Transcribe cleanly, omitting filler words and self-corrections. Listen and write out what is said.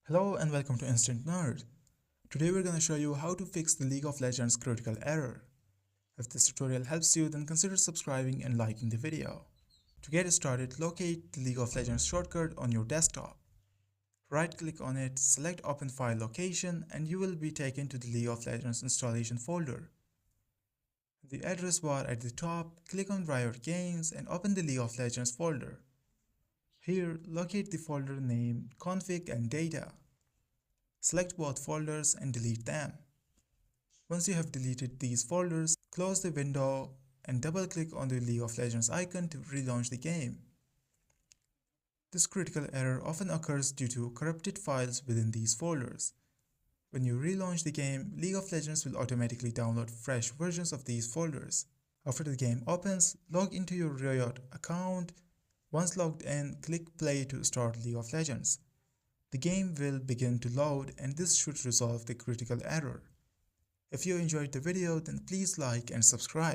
Hello and welcome to Instant Nerd. Today we're going to show you how to fix the League of Legends critical error. If this tutorial helps you, then consider subscribing and liking the video. To get started, locate the League of Legends shortcut on your desktop. Right-click on it, select Open File Location, and you will be taken to the League of Legends installation folder. In the address bar at the top, click on Riot Games and open the League of Legends folder. Here, locate the folder name, config and data. Select both folders and delete them. Once you have deleted these folders, close the window and double-click on the League of Legends icon to relaunch the game. This critical error often occurs due to corrupted files within these folders. When you relaunch the game, League of Legends will automatically download fresh versions of these folders. After the game opens, log into your Riot account. Once logged in, click play to start League of Legends. The game will begin to load and this should resolve the critical error. If you enjoyed the video, then please like and subscribe.